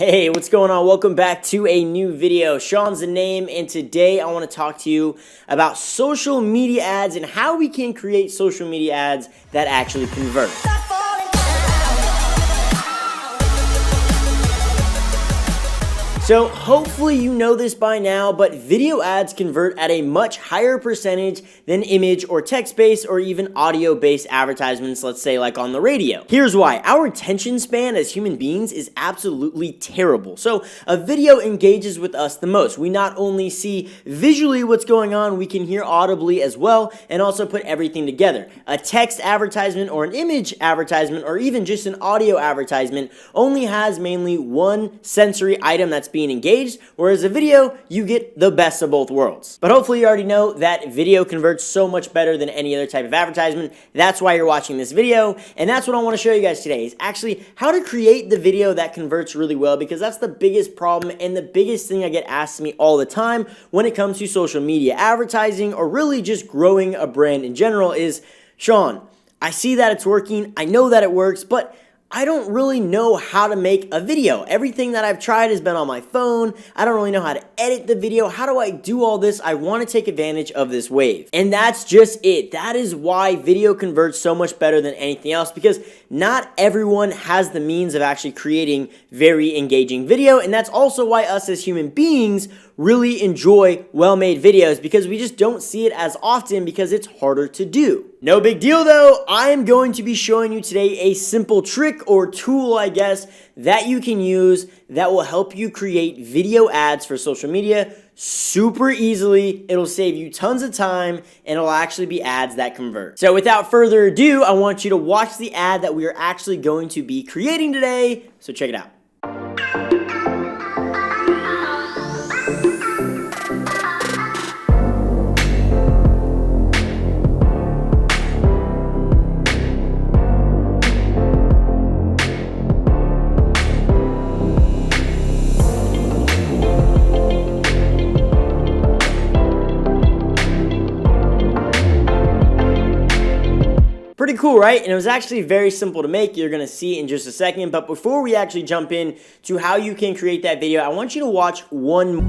Hey, what's going on? Welcome back to a new video. Shawn's the name, and today I want to talk to you about social media ads and how we can create social media ads that actually convert. So hopefully you know this by now, but video ads convert at a much higher percentage than image or text-based or even audio-based advertisements, let's say like on the radio. Here's why. Our attention span as human beings is absolutely terrible. So a video engages with us the most. We not only see visually what's going on, we can hear audibly as well and also put everything together. A text advertisement or an image advertisement or even just an audio advertisement only has mainly one sensory item that's being engaged, whereas a video, you get the best of both worlds. But hopefully you already know that video converts so much better than any other type of advertisement. That's why you're watching this video, and that's what I want to show you guys today, is actually how to create the video that converts really well, because that's the biggest problem and the biggest thing I get asked to me all the time when it comes to social media advertising or really just growing a brand in general is, Shawn, I see that it's working, I know that it works, but I don't really know how to make a video. Everything that I've tried has been on my phone. I don't really know how to edit the video. How do I do all this? I want to take advantage of this wave. And that's just it. That is why video converts so much better than anything else, because not everyone has the means of actually creating very engaging video. And that's also why us as human beings really enjoy well-made videos, because we just don't see it as often because it's harder to do. No big deal though, I am going to be showing you today a simple trick or tool, I guess, that you can use that will help you create video ads for social media super easily. It'll save you tons of time and it'll actually be ads that convert. So without further ado, I want you to watch the ad that we are actually going to be creating today. So check it out. Pretty cool, right? And it was actually very simple to make. You're going to see in just a second. But before we actually jump in to how you can create that video, I want you to watch one.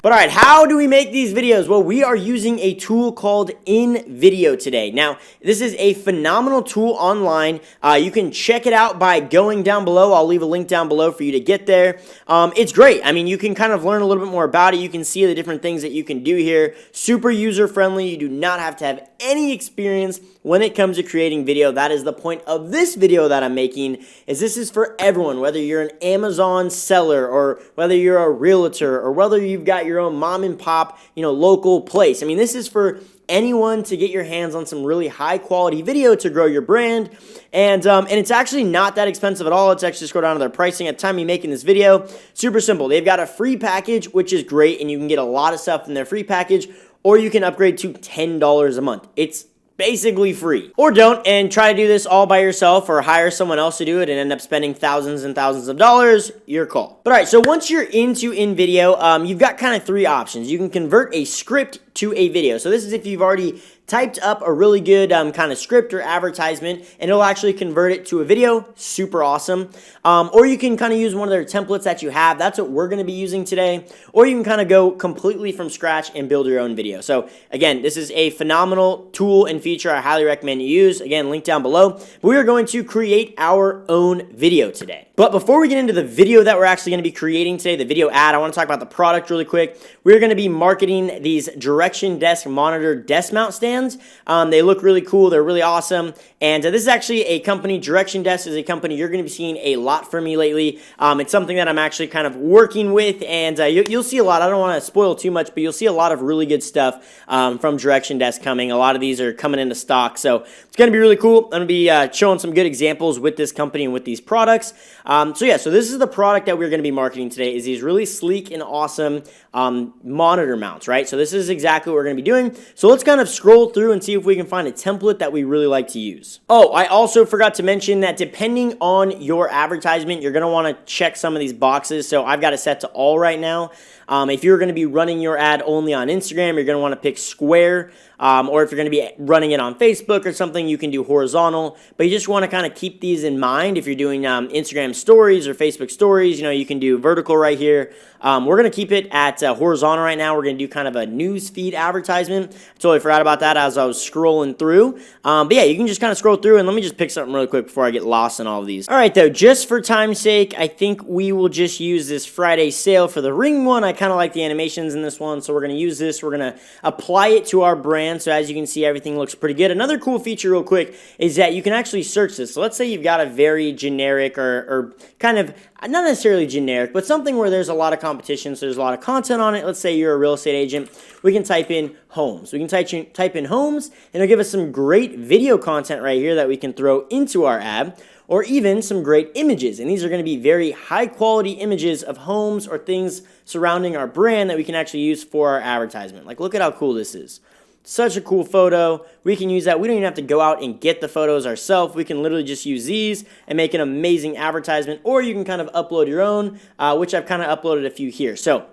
But all right, how do we make these videos? Well, we are using a tool called InVideo today. Now, this is a phenomenal tool online. You can check it out by going down below. I'll leave a link down below for you to get there. It's great. I mean, you can kind of learn a little bit more about it. You can see the different things that you can do here. Super user-friendly. You do not have to have any experience when it comes to creating video. That is the point of this video that I'm making, is this is for everyone, whether you're an Amazon seller or whether you're a realtor or whether you've got your own mom and pop, local place. I mean, this is for anyone to get your hands on some really high quality video to grow your brand. And it's actually not that expensive at all. Let's actually just go down to their pricing at the time of making this video. Super simple. They've got a free package, which is great, and you can get a lot of stuff in their free package, or you can upgrade to $10 a month. It's basically free. Or don't and try to do this all by yourself or hire someone else to do it and end up spending thousands and thousands of dollars, your call. But all right, so once you're into InVideo, you've got kind of three options. You can convert a script to a video. So this is if you've already typed up a really good kind of script or advertisement, and it'll actually convert it to a video. Super awesome. Or you can kind of use one of their templates that you have. That's what we're going to be using today. Or you can kind of go completely from scratch and build your own video. So again, this is a phenomenal tool and feature I highly recommend you use. Again, link down below. But we are going to create our own video today. But before we get into the video that we're actually going to be creating today, the video ad, I want to talk about the product really quick. We're going to be marketing these Direction Desk monitor desk mount stands. They look really cool. They're really awesome. And this is actually a company, Direction Desk is a company you're going to be seeing a lot from me lately. It's something that I'm actually kind of working with, and you'll see a lot. I don't want to spoil too much, but you'll see a lot of really good stuff from Direction Desk coming. A lot of these are coming into stock, so it's going to be really cool. I'm going to be showing some good examples with this company and with these products. So this is the product that we're going to be marketing today, is these really sleek and awesome monitor mounts, right? So this is exactly what we're going to be doing. So let's kind of scroll through and see if we can find a template that we really like to use. Oh, I also forgot to mention that depending on your advertisement, you're going to want to check some of these boxes. So I've got it set to all right now. If you're going to be running your ad only on Instagram, you're going to want to pick square. Or if you're going to be running it on Facebook or something, you can do horizontal. But you just want to kind of keep these in mind. If you're doing Instagram stories or Facebook stories, you can do vertical right here. We're going to keep it at horizontal right now. We're going to do kind of a news feed advertisement. I totally forgot about that as I was scrolling through. But yeah, you can just kind of scroll through, and let me just pick something really quick before I get lost in all of these. All right, though, just for time's sake, I think we will just use this Friday sale for the ring one. I kind of like the animations in this one, so we're going to use this. We're going to apply it to our brand. So as you can see, everything looks pretty good. Another cool feature real quick is that you can actually search this. So let's say you've got a very generic or kind of, not necessarily generic, but something where there's a lot of competition, so there's a lot of content on it. Let's say you're a real estate agent. We can type in homes. We can type in homes, and it'll give us some great video content right here that we can throw into our ad, or even some great images. And these are going to be very high quality images of homes or things surrounding our brand that we can actually use for our advertisement. Like, look at how cool this is. Such a cool photo. We can use that. We don't even have to go out and get the photos ourselves. We can literally just use these and make an amazing advertisement, or you can kind of upload your own, which I've kind of uploaded a few here. So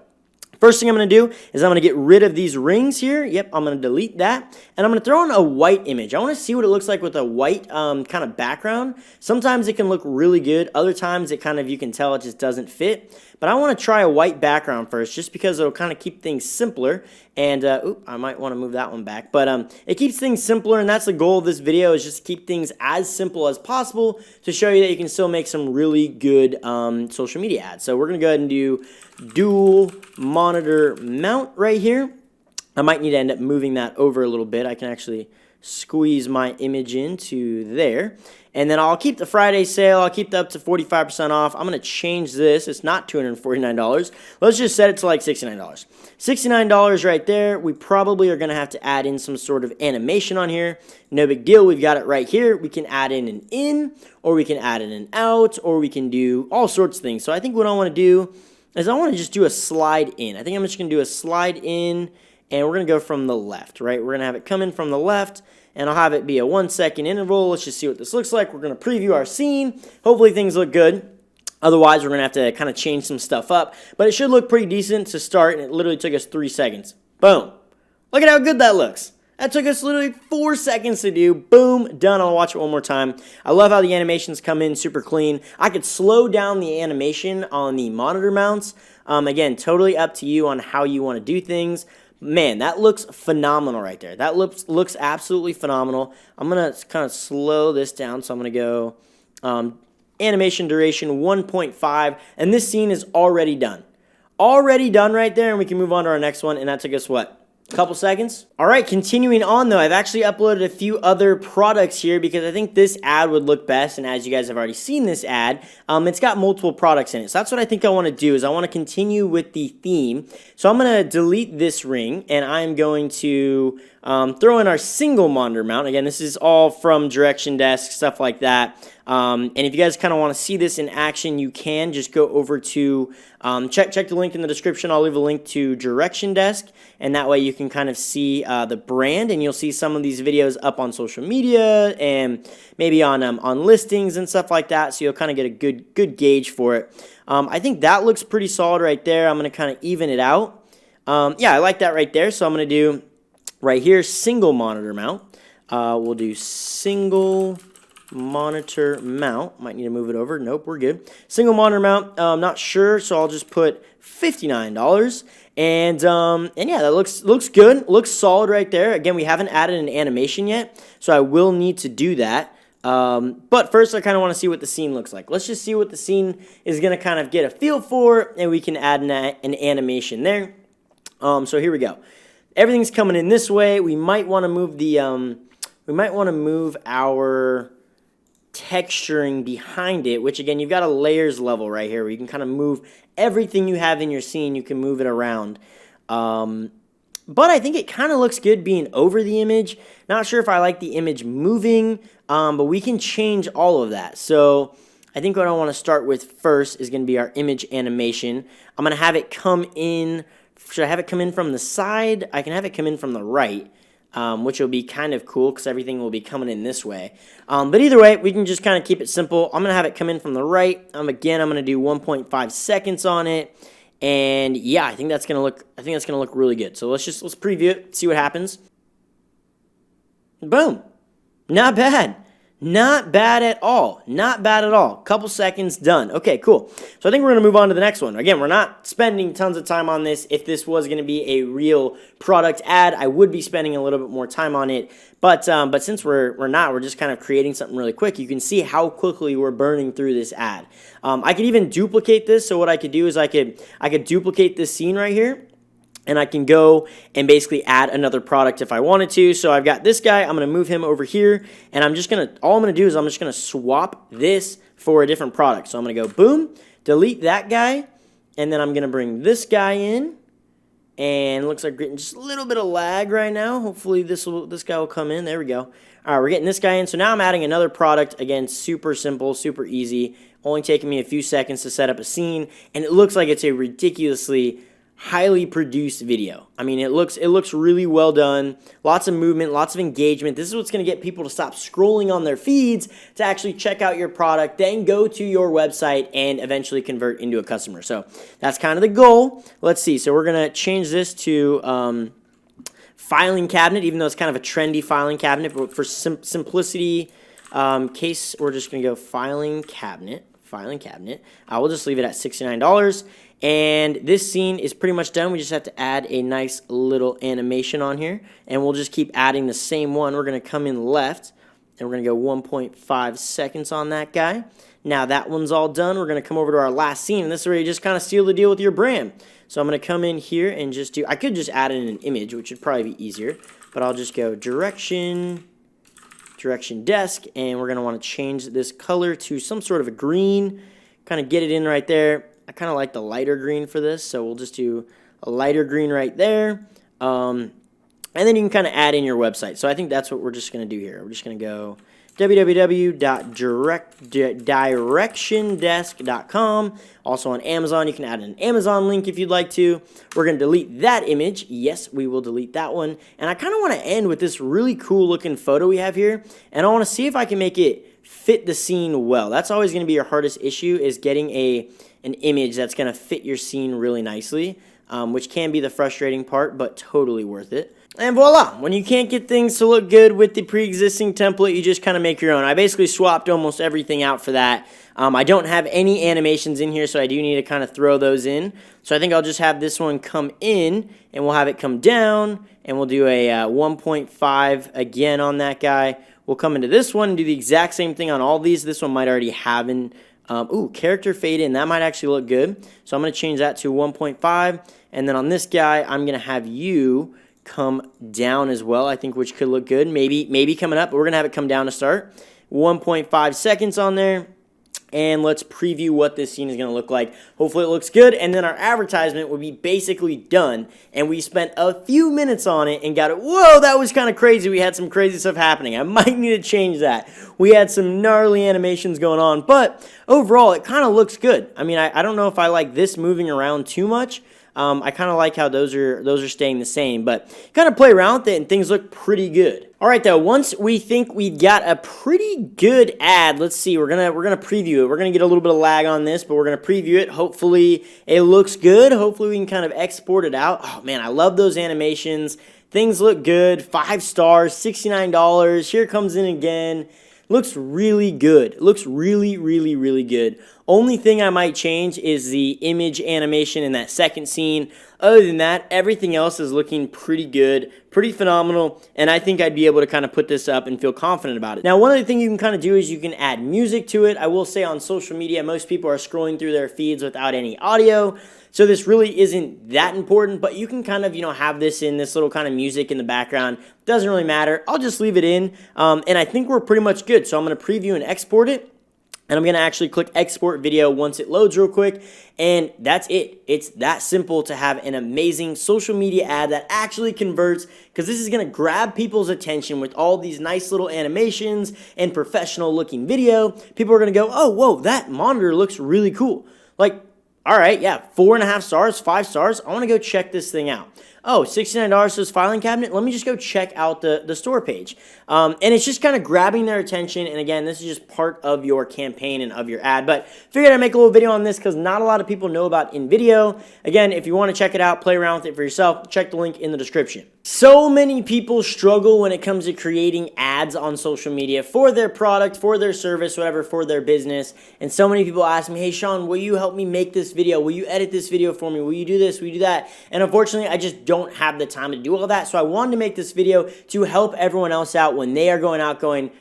first thing I'm going to do is I'm going to get rid of these rings here. Yep, I'm going to delete that. And I'm going to throw in a white image. I want to see what it looks like with a white kind of background. Sometimes it can look really good. Other times it kind of, you can tell it just doesn't fit. But I want to try a white background first, just because it'll kind of keep things simpler. And, I might want to move that one back. But it keeps things simpler, and that's the goal of this video, is just to keep things as simple as possible to show you that you can still make some really good social media ads. So we're going to go ahead and do dual monitor mount right here. I might need to end up moving that over a little bit. I can actually squeeze my image into there. And then I'll keep the Friday sale. I'll keep that up to 45% off. I'm going to change this. It's not $249. Let's just set it to like $69. $69 right there. We probably are going to have to add in some sort of animation on here. No big deal. We've got it right here. We can add in an in, or we can add in an out, or we can do all sorts of things. So I think what I want to do is I want to just do a slide in. I think I'm just going to do a slide in, and we're going to go from the left, right? We're going to have it come in from the left, and I'll have it be a 1 second interval. Let's just see what this looks like. We're going to preview our scene. Hopefully things look good. Otherwise, we're going to have to kind of change some stuff up. But it should look pretty decent to start, and it literally took us 3 seconds. Boom. Look at how good that looks. That took us literally 4 seconds to do. Boom, done. I'll watch it one more time. I love how the animations come in super clean. I could slow down the animation on the monitor mounts. Again, totally up to you on how you want to do things. Man, that looks phenomenal right there. That looks absolutely phenomenal. I'm going to kind of slow this down. So I'm going to go animation duration 1.5. And this scene is already done. Already done right there. And we can move on to our next one. And that took us what? A couple seconds. All right, continuing on though, I've actually uploaded a few other products here because I think this ad would look best. And as you guys have already seen this ad, it's got multiple products in it. So that's what I think I want to do, is I want to continue with the theme. So I'm going to delete this ring, and I'm going to throw in our single monitor mount. Again, this is all from Direction Desk, stuff like that. And if you guys kind of want to see this in action, you can just go over to, check the link in the description. I'll leave a link to Direction Desk, and that way you can kind of see the brand, and you'll see some of these videos up on social media and maybe on listings and stuff like that, so you'll kind of get a good gauge for it. I think that looks pretty solid right there. I'm going to kind of even it out. Yeah, I like that right there, so I'm going to do right here, single monitor mount. We'll do single monitor mount. Might need to move it over. Nope, we're good. Single monitor mount. I'm not sure, so I'll just put $59. And yeah, that looks good. Looks solid right there. Again, we haven't added an animation yet, so I will need to do that. But first, I kind of want to see what the scene looks like. Let's just see what the scene is going to kind of get a feel for, and we can add an animation there. So here we go. Everything's coming in this way. We might want to move our texturing behind it, which again, you've got a layers level right here where you can kind of move everything you have in your scene. You can move it around. But I think it kind of looks good being over the image. Not sure if I like the image moving, but we can change all of that. So I think what I want to start with first is going to be our image animation. I'm going to have it come in. Should I have it come in from the side? I can have it come in from the right, which will be kind of cool because everything will be coming in this way. But either way, we can just kind of keep it simple. I'm going to have it come in from the right. Again, I'm going to do 1.5 seconds on it. And yeah, I think that's gonna look really good. So let's preview it, see what happens. Boom. Not bad. Not bad at all. Not bad at all. Couple seconds, done. Okay, cool. So I think we're going to move on to the next one. Again, we're not spending tons of time on this. If this was going to be a real product ad, I would be spending a little bit more time on it. But since we're not, we're just kind of creating something really quick. You can see how quickly we're burning through this ad. I could even duplicate this. So what I could do is I could duplicate this scene right here. And I can go and basically add another product if I wanted to. So I've got this guy. I'm going to move him over here. And all I'm going to do is I'm just going to swap this for a different product. So I'm going to go boom, delete that guy. And then I'm going to bring this guy in. And it looks like we're getting just a little bit of lag right now. Hopefully this guy will come in. There we go. All right, we're getting this guy in. So now I'm adding another product. Again, super simple, super easy. Only taking me a few seconds to set up a scene. And it looks like it's a ridiculously highly produced video. I mean, it looks really well done. Lots of movement, lots of engagement. This is what's going to get people to stop scrolling on their feeds to actually check out your product, then go to your website and eventually convert into a customer. So that's kind of the goal. Let's see. So we're going to change this to filing cabinet, even though it's kind of a trendy filing cabinet. But for simplicity case, we're just going to go filing cabinet. We'll just leave it at $69. And this scene is pretty much done. We just have to add a nice little animation on here. And we'll just keep adding the same one. We're going to come in left. And we're going to go 1.5 seconds on that guy. Now that one's all done. We're going to come over to our last scene. And this is where you just kind of seal the deal with your brand. So I'm going to come in here and just do... I could just add in an image, which would probably be easier. But I'll just go direction desk. And we're going to want to change this color to some sort of a green. Kind of get it in right there. I kind of like the lighter green for this, so we'll just do a lighter green right there. And then you can kind of add in your website. So I think that's what we're just going to do here. We're just going to go www.directiondesk.com. Also on Amazon, you can add an Amazon link if you'd like to. We're going to delete that image. Yes, we will delete that one. And I kind of want to end with this really cool looking photo we have here. And I want to see if I can make it fit the scene well. That's always going to be your hardest issue, is getting an image that's going to fit your scene really nicely, which can be the frustrating part, but totally worth it. And voila, when you can't get things to look good with the pre-existing template, you just kind of make your own. I basically swapped almost everything out for that. I don't have any animations in here, so I do need to kind of throw those in. So I think I'll just have this one come in, and we'll have it come down, and we'll do a 1.5 again on that guy. We'll come into this one and do the exact same thing on all these. This one might already have an character fade in. That might actually look good. So I'm going to change that to 1.5. And then on this guy, I'm going to have you come down as well, I think, which could look good. Maybe coming up, but we're going to have it come down to start. 1.5 seconds on there. And let's preview what this scene is going to look like. Hopefully it looks good. And then our advertisement will be basically done. And we spent a few minutes on it and got it. Whoa, that was kind of crazy. We had some crazy stuff happening. I might need to change that. We had some gnarly animations going on. But overall, it kind of looks good. I mean, I don't know if I like this moving around too much. I kind of like how those are staying the same, but kind of play around with it and things look pretty good. All right, though, once we think we got a pretty good ad, let's see, we're gonna preview it. We're gonna get a little bit of lag on this, but we're gonna preview it. Hopefully it looks good. Hopefully we can kind of export it out. Oh man, I love those animations. Things look good. 5 stars, $69. Here comes in again. Looks really good. Looks really, really, really good. Only thing I might change is the image animation in that second scene. Other than that, everything else is looking pretty good, pretty phenomenal, and I think I'd be able to kind of put this up and feel confident about it. Now, one other thing you can kind of do is you can add music to it. I will say on social media, most people are scrolling through their feeds without any audio, so this really isn't that important, but you can kind of, have this in this little kind of music in the background. Doesn't really matter. I'll just leave it in, and I think we're pretty much good. So I'm going to preview and export it, and I'm going to actually click export video once it loads real quick, and that's it. It's that simple to have an amazing social media ad that actually converts, because this is going to grab people's attention with all these nice little animations and professional looking video. People are going to go, oh, whoa, that monitor looks really cool. Like, all right, yeah, 4.5 stars, 5 stars. I want to go check this thing out. Oh, $69 for this filing cabinet. Let me just go check out the store page. And it's just kind of grabbing their attention. And again, this is just part of your campaign and of your ad. But figured I'd make a little video on this because not a lot of people know about InVideo. Again, if you want to check it out, play around with it for yourself, check the link in the description. So many people struggle when it comes to creating ads on social media for their product, for their service, whatever, for their business. And so many people ask me, hey, Shawn, will you help me make this video? Will you edit this video for me? Will you do this? Will you do that? And unfortunately, I just don't have the time to do all that. So I wanted to make this video to help everyone else out when they are going out going,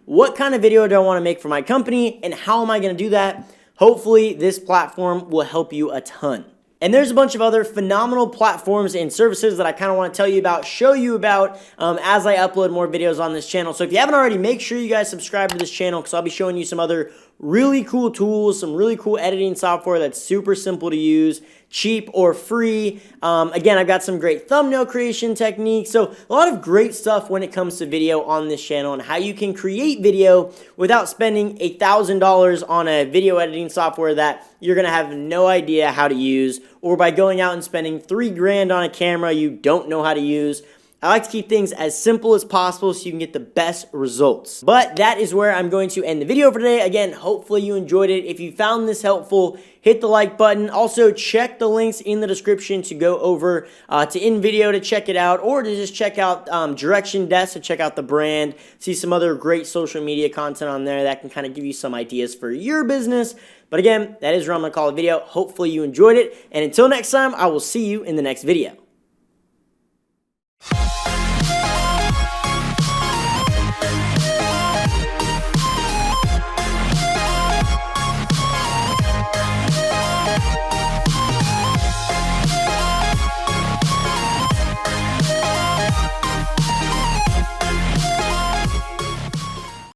what kind of video do I want to make for my company? And how am I going to do that? Hopefully, this platform will help you a ton. And there's a bunch of other phenomenal platforms and services that I kind of want to tell you about, show you about as I upload more videos on this channel. So if you haven't already, make sure you guys subscribe to this channel because I'll be showing you some other really cool tools, some really cool editing software that's super simple to use, cheap or free. Again, I've got some great thumbnail creation techniques. So a lot of great stuff when it comes to video on this channel and how you can create video without spending $1,000 on a video editing software that you're going to have no idea how to use, or by going out and spending $3 grand on a camera you don't know how to use. I like to keep things as simple as possible so you can get the best results. But that is where I'm going to end the video for today. Again, hopefully you enjoyed it. If you found this helpful, hit the like button. Also, check the links in the description to go over to InVideo to check it out, or to just check out Direction Desk to check out the brand, see some other great social media content on there that can kind of give you some ideas for your business. But again, that is where I'm going to call the video. Hopefully you enjoyed it. And until next time, I will see you in the next video.